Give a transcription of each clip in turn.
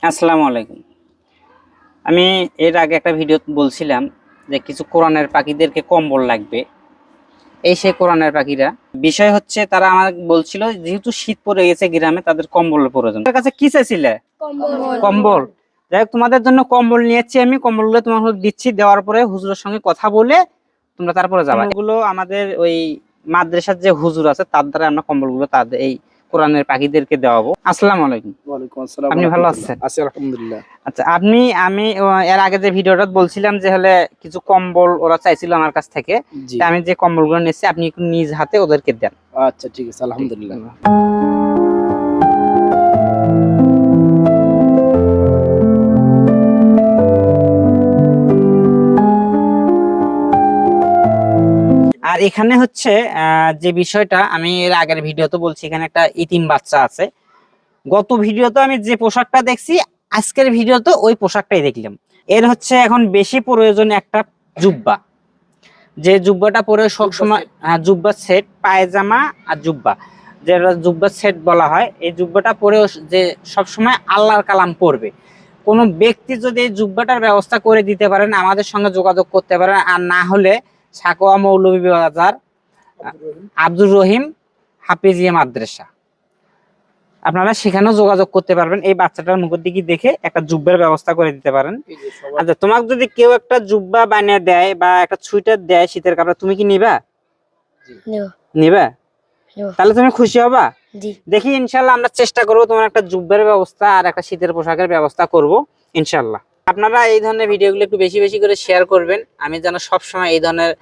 আসসালামু আলাইকুম। আমি এর আগে একটা ভিডিও বলছিলাম যে কিছু কোরআনের পাখিদেরকে কম্বল লাগবে। এই সেই কোরআনের পাখিরা, বিষয় হচ্ছে তারা আমাকে বলছিল যেহেতু শীত পড়ে গেছে গ্রামে, তাদের কম্বলের প্রয়োজন। তাদের কাছে কি চাইছিলে? কম্বল। যাই হোক, তোমাদের জন্য কম্বল নিয়েছি আমি। কম্বলগুলো তোমাকে দিচ্ছি, দেওয়ার পরে হুজুরের সঙ্গে কথা বলে তোমরা তারপরে যাবে। কম্বলগুলো আমাদের ওই মাদ্রাসার যে হুজুর আছে তার দ্বারা আমরা কম্বলগুলো তাদের এই কোরআনের পাখিদেরকে দেওয়াবো। আসসালামু আলাইকুম। ওয়ালাইকুম আসসালাম। আপনি ভালো আছেন? আছি আলহামদুলিল্লাহ। আচ্ছা, আমি এর আগে যে ভিডিওটা বলছিলাম যে হলে কিছু কম্বল ওরা চাইছিল আমার কাছ থেকে, জি। তা আমি যে কম্বলগুলো নিচ্ছি আপনি একটু নিজ হাতে ওদেরকে দেন। আচ্ছা ঠিক আছে, আলহামদুলিল্লাহ। আর এখানে হচ্ছে যে বিষয়টা আমি এর আগের ভিডিওতে বলছি, এখানে একটা ইতিম বাচ্চা আছে। গত ভিডিওতে আমি যে পোশাকটা দেখছি, আজকের ভিডিওতে ওই পোশাকটাই দেখলাম। এর হচ্ছে এখন বেশি প্রয়োজন একটা জুব্বা, যে জুব্বাটা পরে সবসময়, জুব্বা সেট, পায়জামা আর জুব্বা, যেটা জুব্বা সেট বলা হয়। এই জুব্বাটা পরে যে সবসময় আল্লাহর কালাম পড়বে। কোনো ব্যক্তি যদি এই জুব্বাটার ব্যবস্থা করে দিতে পারেন আমাদের সঙ্গে যোগাযোগ করতে পারেন, আর না হলে সাকোয়া মৌলভীবাজার আব্দুর রহিম হাফিজিয়া মাদ্রাসা, আপনারা সেখানেও যোগাযোগ করতে পারবেন। এই বাচ্চাটার মুখের দিকে দেখে একটা জুব্বার ব্যবস্থা করে দিতে পারেন। আচ্ছা, তোমাকে যদি কেউ একটা জুব্বা বানিয়ে দেয় বা একটা সুইটার দেয় শীতের কাপড়, তুমি কি নিবা? নিবা? তাহলে তুমি খুশি হবা? দেখি ইনশাল্লাহ আমরা চেষ্টা করবো তোমার একটা জুব্বার ব্যবস্থা আর একটা শীতের পোশাকের ব্যবস্থা করব ইনশাল্লাহ। আপনারা এই ধরনের ভিডিওগুলো একটু বেশি বেশি করে শেয়ার করবেন, আমি যেন সবসময় এই ধরনের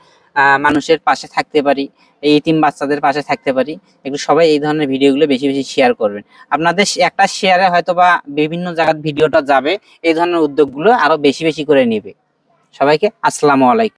মানুষের পাশে থাকতে পারি, এই ইতিম বাচ্চাদের পাশে থাকতে পারি। একটু সবাই এই ধরনের ভিডিওগুলো বেশি বেশি শেয়ার করবেন। আপনাদের একটা শেয়ারে হয়তোবা বিভিন্ন জায়গায় ভিডিওটা যাবে, এই ধরনের উদ্যোগগুলো আরো বেশি বেশি করে নেবে। সবাইকে আসসালামু আলাইকুম।